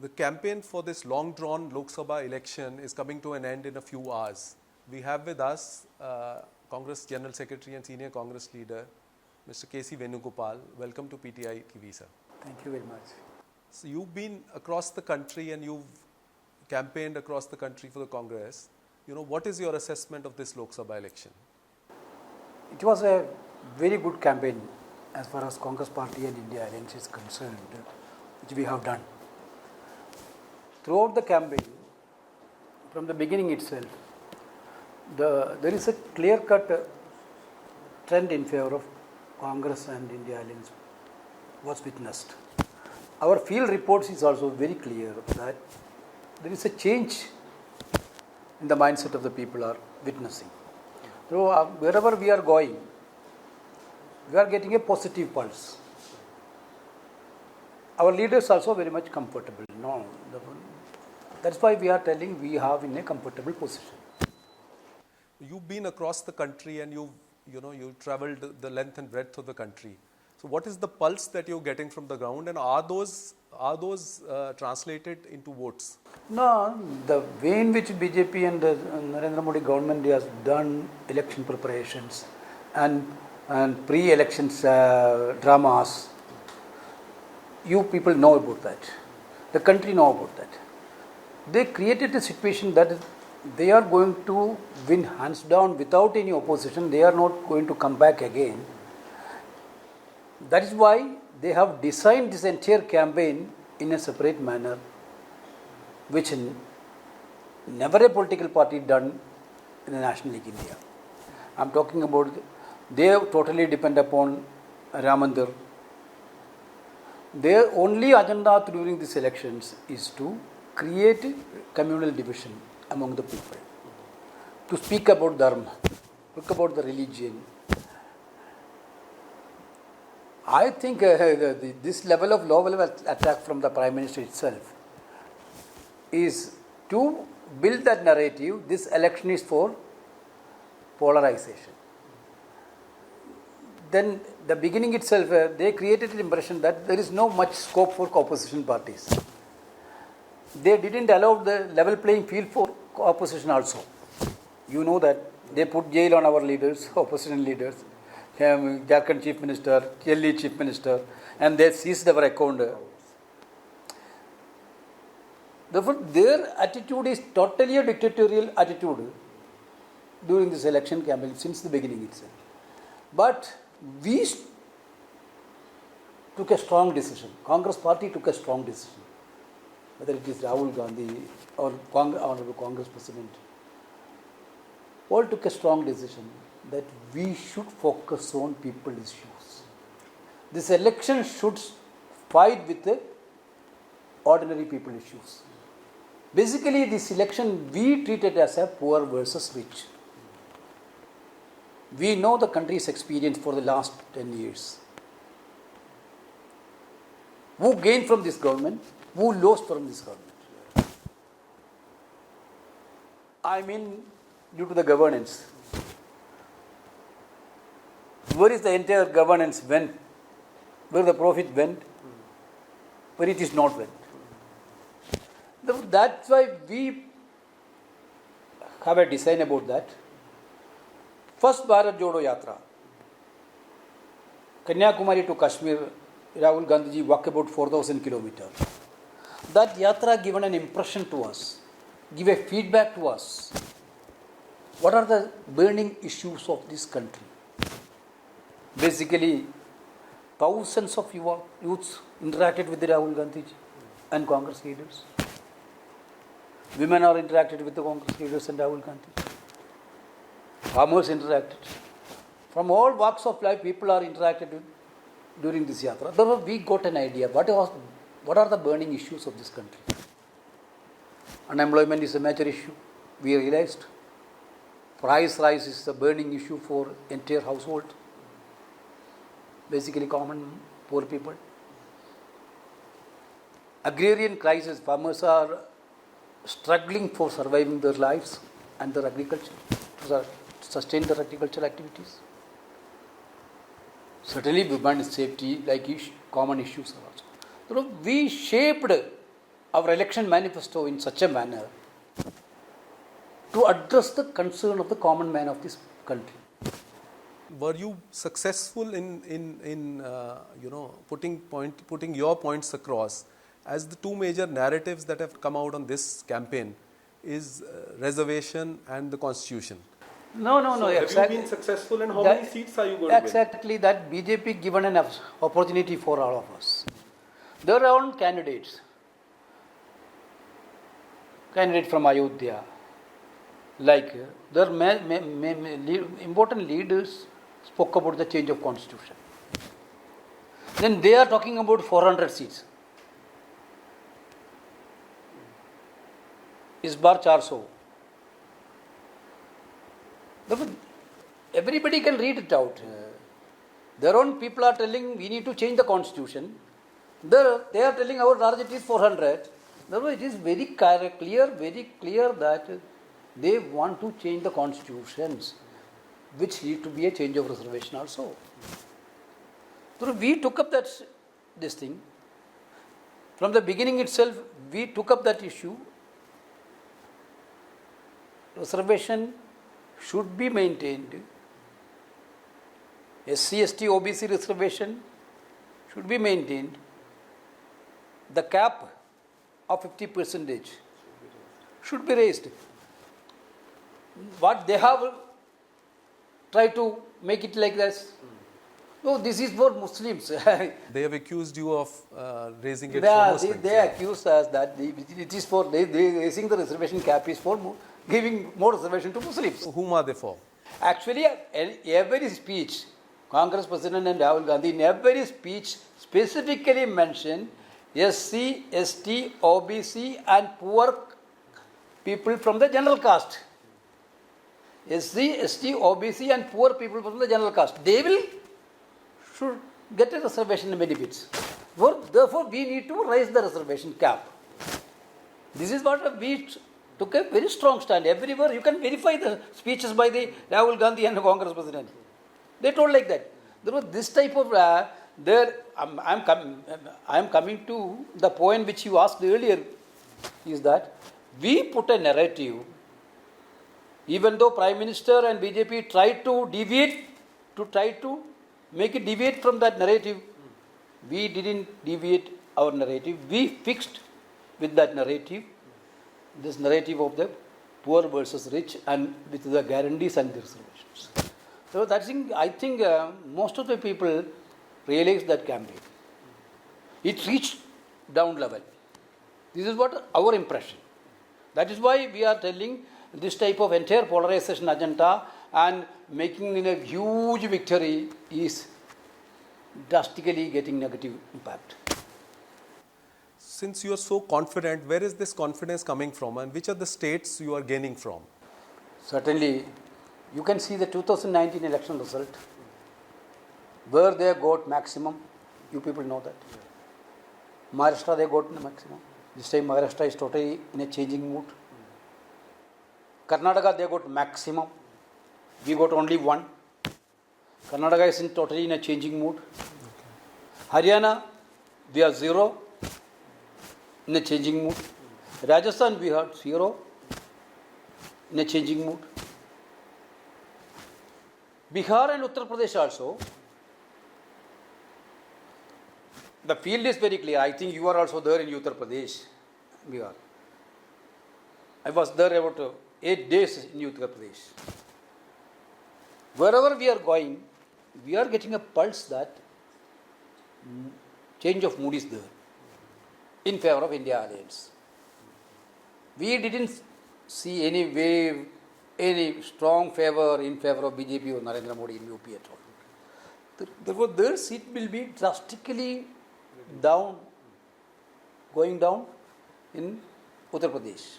The campaign for this long-drawn Lok Sabha election is coming to an end in a few hours. We have with us Congress General Secretary and Senior Congress Leader, Mr. K C Venugopal. Welcome to PTI TV, sir. Thank you very much. So you've been across the country and you've campaigned across the country for the Congress. What is your assessment of this Lok Sabha election? It was a very good campaign as far as Congress Party and India Alliance is concerned, which we have done. Throughout the campaign, from the beginning itself, there is a clear-cut trend in favor of Congress and India Alliance was witnessed. Our field reports is also very clear that there is a change in the mindset of the people are witnessing. So wherever we are going, we are getting a positive pulse. Our leaders also very much comfortable. That's why we are telling we have in a comfortable position. You've been across the country and you've traveled the length and breadth of the country. So what is the pulse that you're getting from the ground, and are those translated into votes? No, the way in which BJP and the Narendra Modi government has done election preparations and pre-elections dramas, you people know about that. The country know about that. They created a situation that they are going to win hands down without any opposition. They are not going to come back again. That is why they have designed this entire campaign in a separate manner, which never a political party done in the National League India. I am talking about they totally depend upon Ram Mandir. Their only agenda during these elections is to create communal division among the people, to speak about dharma, speak about the religion. I think this level of low-level attack from the Prime Minister itself is to build that narrative. This election is for polarization. Then the beginning itself, they created an impression that there is no much scope for opposition parties. They didn't allow the level playing field for opposition also. You know that they put jail on our leaders, opposition leaders, Jharkhand Chief Minister, Delhi Chief Minister, and they seized our account. Therefore, their attitude is totally a dictatorial attitude during this election campaign since the beginning itself. But we took a strong decision. Congress Party took a strong decision. Whether it is Rahul Gandhi or Honorable Congress President, all took a strong decision that we should focus on people issues. This election should fight with the ordinary people issues. Basically, this election we treat it as a poor versus rich. We know the country's experience for the last 10 years. Who gained from this government? Who lost from this government? I mean, due to the governance. Where is the entire governance went? Where the profit went? Where it is not went? That's why we have a design about that. First Bharat Jodo Yatra. Kanyakumari to Kashmir, Rahul Gandhi walked about 4,000 kilometers. That yatra given an impression to us, give a feedback to us. What are the burning issues of this country? Basically, thousands of youths interacted with the Rahul Gandhi and Congress leaders. Women are interacted with the Congress leaders and Rahul Gandhi. Farmers interacted. From all walks of life, people are interacted with during this yatra. Therefore, we got an idea. What are the burning issues of this country? Unemployment is a major issue. We realized. Price rise is a burning issue for entire household. Basically, common poor people. Agrarian crisis. Farmers are struggling for surviving their lives and their agriculture, to sustain their agricultural activities. Certainly, women's safety, like common issues are also. So we shaped our election manifesto in such a manner to address the concern of the common man of this country. Were you successful in putting your points across, as the two major narratives that have come out on this campaign is reservation and the constitution? No. Have you been successful, and how many seats are you going to win? Exactly, that BJP given an opportunity for all of us. There are candidates from Ayodhya, like their important leaders spoke about the change of constitution. Then they are talking about 400 seats. इस बार 400. Everybody can read it out. Their own people are telling we need to change the constitution. They are telling our target is 400. Therefore, it is very clear that they want to change the constitutions, which need to be a change of reservation also. So we took up this thing. From the beginning itself, we took up that issue. Reservation should be maintained. SC, ST, OBC reservation should be maintained. The cap of 50% should be raised. What they have tried to make it like this. No, this is for Muslims. They have accused you of raising it for Muslims. They accuse us that it is for raising the reservation cap is for giving more reservation to Muslims. So whom are they for? Actually, every speech, Congress President and Rahul Gandhi, in every speech specifically mentioned SC, ST, OBC and poor people from the general caste. SC, ST, OBC and poor people from the general caste. They should get a reservation benefits. Therefore, we need to raise the reservation cap. This is what we took a very strong stand. Everywhere you can verify the speeches by the Rahul Gandhi and the Congress President. They told like that. There was this type of I am coming to the point which you asked earlier, is that we put a narrative, even though Prime Minister and BJP tried to make it deviate from that narrative, we didn't deviate our narrative. We fixed with that narrative, this narrative of the poor versus rich, and with the guarantees and the reservations. So that's I think most of the people realized that campaign. It reached down level. This is what our impression. That is why we are telling this type of entire polarization agenda and making it a huge victory is drastically getting negative impact. Since you are so confident, where is this confidence coming from, and which are the states you are gaining from? Certainly, you can see the 2019 election result, where they got maximum. You people know that. Maharashtra, they got the maximum. This time Maharashtra is totally in a changing mood. Karnataka, they got maximum. We got only one. Karnataka is totally in a changing mood. Haryana, we are 0 in a changing mood. Rajasthan, we are 0 in a changing mood. Bihar and Uttar Pradesh also, the field is very clear. I think you are also there in Uttar Pradesh, Bihar. I was there about 8 days in Uttar Pradesh. Wherever we are going, we are getting a pulse that change of mood is there in favor of India alliance. We didn't see any wave, any strong favor in favor of BJP or Narendra Modi in UP at all. Therefore, their seat will be drastically going down in Uttar Pradesh.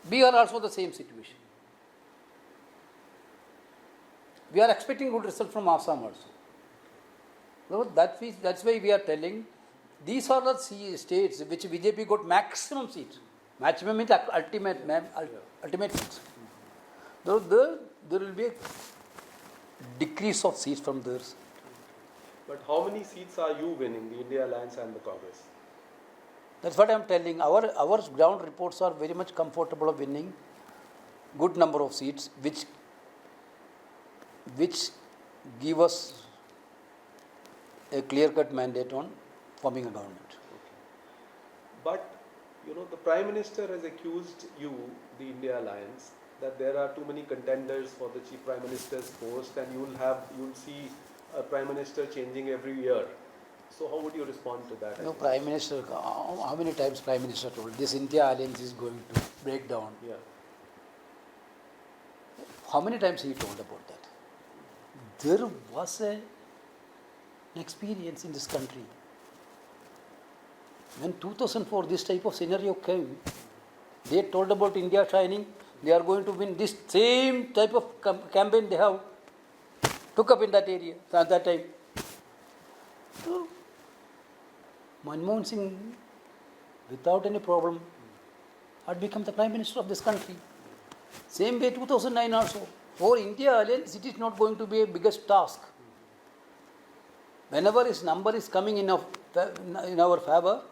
We are also the same situation. We are expecting good result from Assam also. So that's why we are telling these are the states which BJP got maximum seats. Maximum means ultimate seats. So there will be a decrease of seats from theirs. But how many seats are you winning, the India Alliance and the Congress? That's what I am telling. Our ground reports are very much comfortable of winning good number of seats, which give us a clear-cut mandate on forming a government. But the Prime Minister has accused you, the India Alliance, that there are too many contenders for the Chief Prime Minister's post, and you'll see a Prime Minister changing every year. So how would you respond to that? No, Prime Minister, how many times Prime Minister told this India Alliance is going to break down? Yeah. How many times he told about that? There was an experience in this country. When 2004 this type of scenario came, they told about India shining, they are going to win. This same type of campaign they have took up in that area at that time. So, Manmohan Singh, without any problem, had become the Prime Minister of this country. Same way 2009 also. For India Alliance, it is not going to be a biggest task. Whenever his number is coming in our favor,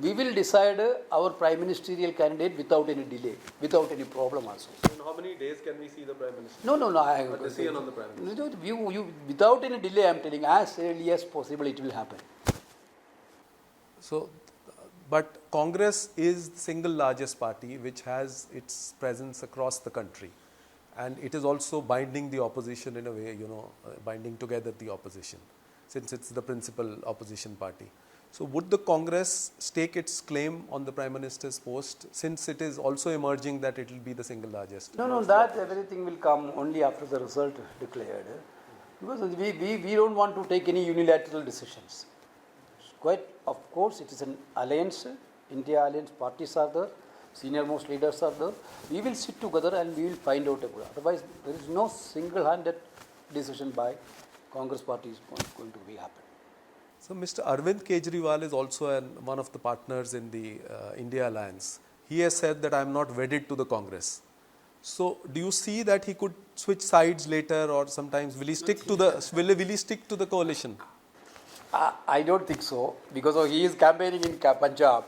we will decide our Prime Ministerial candidate without any delay, without any problem also. So in how many days can we see the Prime Minister? No. A decision on the Prime Minister. Without any delay, I am telling, as early as possible it will happen. So, but Congress is the single largest party which has its presence across the country, and it is also binding the opposition in a way, binding together the opposition, since it's the principal opposition party. So would the Congress stake its claim on the Prime Minister's post, since it is also emerging that it will be the single largest? No, that everything will come only after the result declared. Because we don't want to take any unilateral decisions. Quite, of course, it is an alliance, India Alliance parties are there, senior most leaders are there. We will sit together and we will find out about it. Otherwise, there is no single-handed decision by Congress party is going to be happen. So Mr. Arvind Kejriwal is also one of the partners in the India Alliance. He has said that I am not wedded to the Congress. So do you see that he could switch sides later, or sometimes will he stick to the coalition? I don't think so, because he is campaigning in Punjab.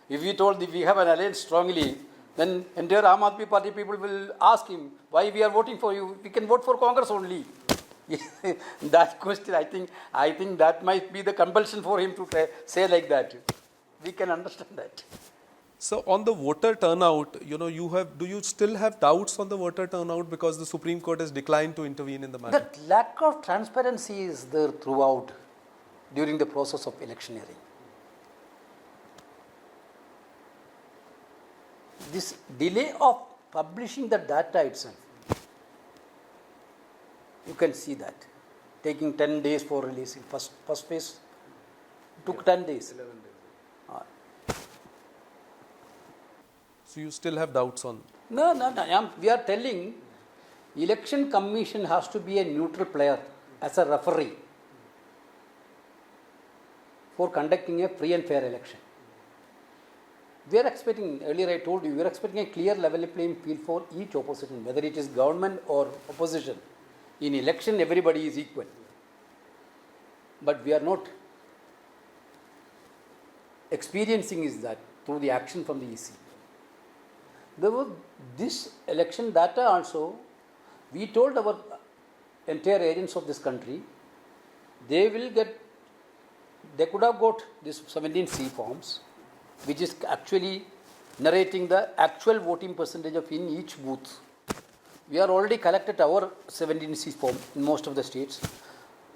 If we told we have an alliance strongly, then entire Aam Aadmi Party people will ask him, why we are voting for you? We can vote for Congress only. That question, I think that might be the compulsion for him to say like that. We can understand that. So on the voter turnout, do you still have doubts on the voter turnout because the Supreme Court has declined to intervene in the matter? The lack of transparency is there throughout during the process of electioneering. This delay of publishing the data itself, you can see that. Taking 10 days for releasing. First phase took 10 days. 11 days. So you still have doubts on? No. We are telling Election Commission has to be a neutral player as a referee for conducting a free and fair election. We are expecting, earlier I told you, we are expecting a clear level playing field for each opposition, whether it is government or opposition. In election, everybody is equal. But we are not experiencing is that through the action from the EC. There was this election data also, we told our entire agents of this country, they could have got these 17C forms, which is actually narrating the actual voting percentage of in each booth. We are already collected our 17C form in most of the states.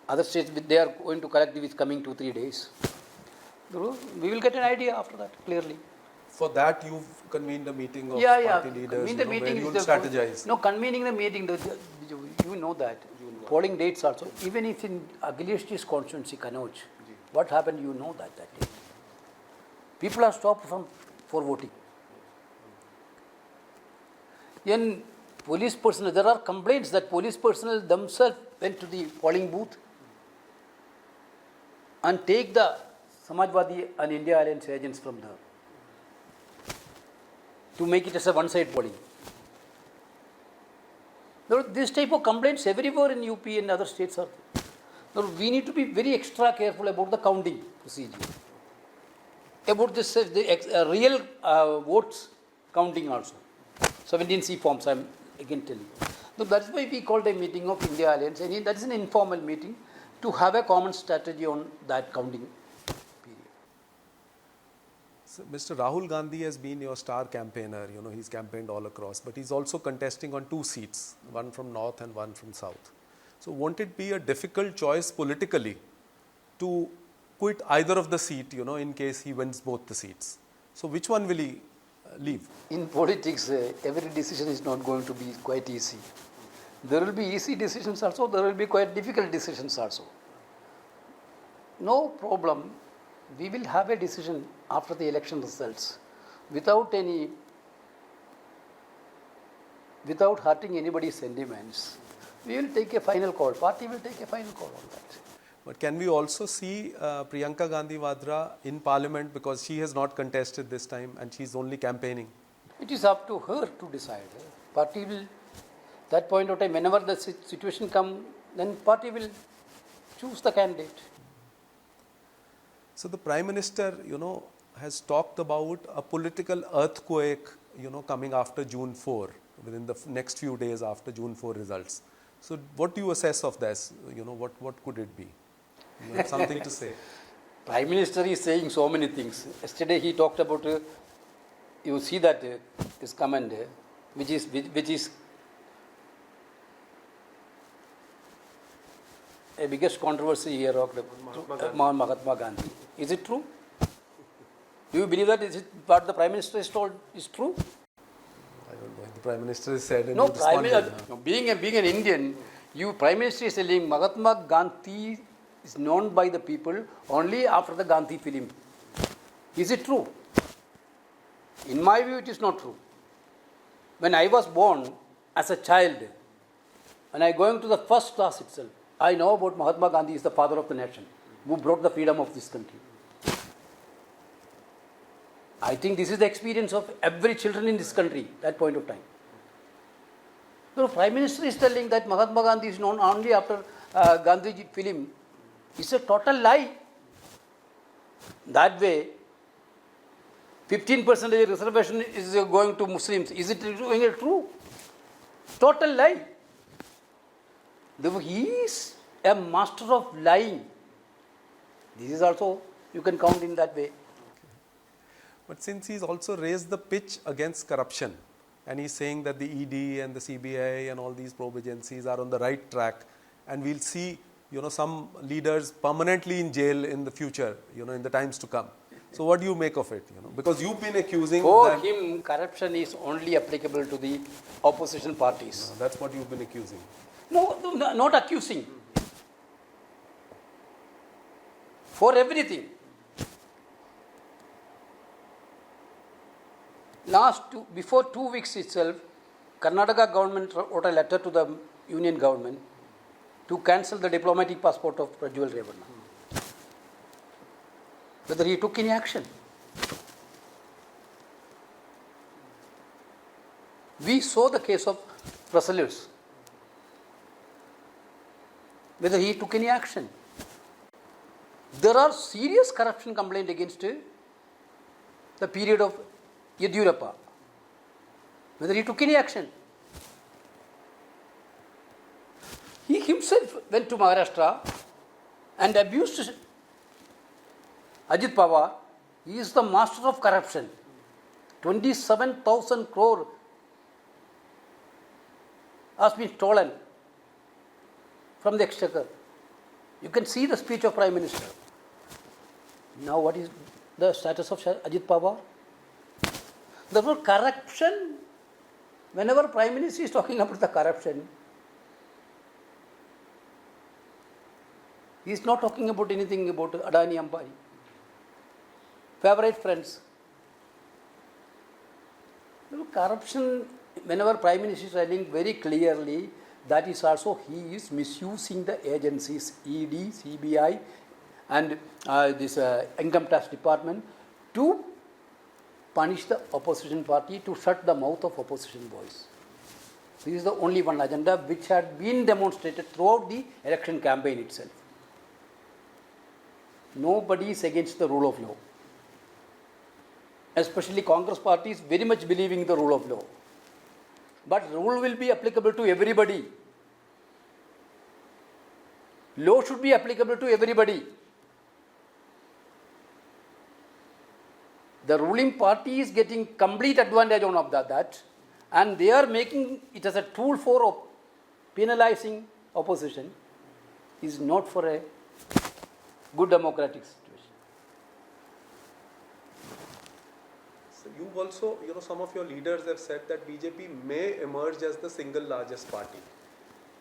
Other states, they are going to collect this coming 2-3 days. We will get an idea after that, clearly. For that, you've convened a meeting of party leaders, where you will strategize. No, convening the meeting, you know that. Polling dates also. Even if in Akhileshji's constituency, Kanauj, what happened, you know that day. People are stopped for voting. In police personnel, there are complaints that police personnel themselves went to the polling booth and take the Samajwadi and India Alliance agents from there to make it as a one-side polling. There are this type of complaints everywhere in UP and other states. We need to be very extra careful about the counting procedure. about this, real votes counting also. 17C forms, I am again telling you. So that's why we called a meeting of India Alliance. And that is an informal meeting to have a common strategy on that counting period. So Mr. Rahul Gandhi has been your star campaigner. You know, he's campaigned all across, but he's also contesting on 2 seats, one from north and one from south. So won't it be a difficult choice politically to quit either of the seat, you know, in case he wins both the seats? So which one will he leave? In politics, every decision is not going to be quite easy. There will be easy decisions also, there will be quite difficult decisions also. No problem. We will have a decision after the election results without hurting anybody's sentiments. We will take a final call. Party will take a final call on that. But can we also see Priyanka Gandhi Vadra in parliament, because she has not contested this time and she's only campaigning? It is up to her to decide. Party will, that point of time, whenever the situation comes, then party will choose the candidate. So the Prime Minister, you know, has talked about a political earthquake, you know, coming after June 4, within the next few days after June 4 results. So what do you assess of this? You know, what could it be? You have something to say. Prime Minister is saying so many things. Yesterday he talked about, you see that his comment, which is a biggest controversy here of Mahatma Gandhi. Is it true? Do you believe that is it what the Prime Minister is told is true? I don't know. The Prime Minister has said. No, being an Indian, Prime Minister is telling Mahatma Gandhi is known by the people only after the Gandhi film. Is it true? In my view, it is not true. When I was born as a child, when I going to the first class itself, I know about Mahatma Gandhi is the father of the nation, who brought the freedom of this country. I think this is the experience of every children in this country at that point of time. So Prime Minister is telling that Mahatma Gandhi is known only after Gandhi film. It's a total lie. That way, 15% reservation is going to Muslims. Is it true? Total lie. He is a master of lying. This is also, you can count in that way. But since he's also raised the pitch against corruption, and he's saying that the ED and the CBI and all these probe agencies are on the right track, and we'll see, you know, some leaders permanently in jail in the future, you know, in the times to come. So what do you make of it? You know, because you've been accusing. For him, corruption is only applicable to the opposition parties. That's what you've been accusing. No, not accusing. For everything. Before 2 weeks itself, Karnataka government wrote a letter to the union government to cancel the diplomatic passport of Prajwal Revanna. Whether he took any action. We saw the case of Brussels. Whether he took any action. There are serious corruption complaints against the period of Yediyurappa. Whether he took any action. He himself went to Maharashtra and abused Ajit Pawar. He is the master of corruption. 27,000 crore has been stolen from the exchequer. You can see the speech of Prime Minister. Now what is the status of Ajit Pawar? Therefore, corruption, whenever Prime Minister is talking about the corruption, he is not talking about anything about Adani Ambani. Favorite friends. Corruption, whenever Prime Minister is telling very clearly, that is also he is misusing the agencies, ED, CBI and this Income Tax Department to punish the opposition party, to shut the mouth of opposition voice. This is the only one agenda which had been demonstrated throughout the election campaign itself. Nobody is against the rule of law. especially Congress party, is very much believing in the rule of law. But rule will be applicable to everybody. Law should be applicable to everybody. The ruling party is getting complete advantage on of that, and they are making it as a tool for penalizing opposition. Is not for a good democratic situation. So you also, some of your leaders have said that BJP may emerge as the single largest party.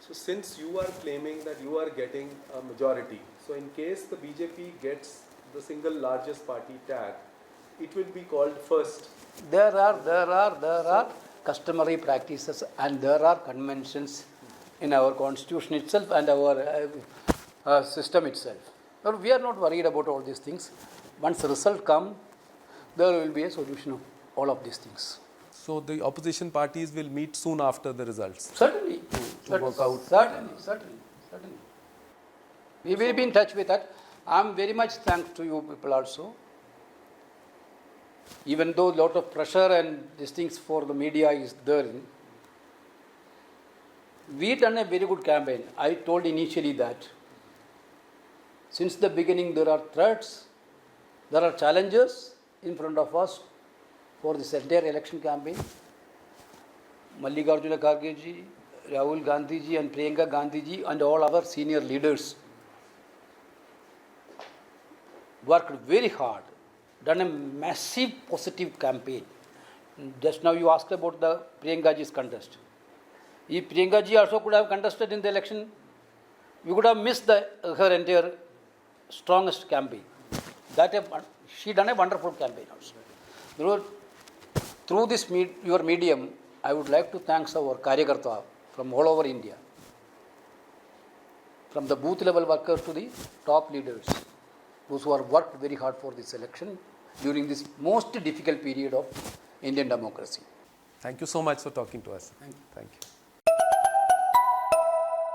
So since you are claiming that you are getting a majority, so in case the BJP gets the single largest party tag, it will be called first. There are customary practices and there are conventions in our constitution itself and our system itself. But we are not worried about all these things. Once the result comes, there will be a solution of all of these things. So the opposition parties will meet soon after the results. Certainly. To work out. Certainly. We will be in touch with that. I am very much thankful to you people also. Even though a lot of pressure and these things for the media is there, we done a very good campaign. I told initially that since the beginning there are threats, there are challenges in front of us for this entire election campaign. Mallikarjuna Kharge ji, Rahul Gandhi ji and Priyanka Gandhi ji and all our senior leaders worked very hard, done a massive positive campaign. Just now you asked about the Priyanka ji's contest. If Priyanka ji also could have contested in the election, we would have missed her entire strongest campaign. She done a wonderful campaign also. Through this your medium, I would like to thank our Karyakarta from all over India, from the booth level workers to the top leaders, those who have worked very hard for this election during this most difficult period of Indian democracy. Thank you so much for talking to us. Thank you. Thank you.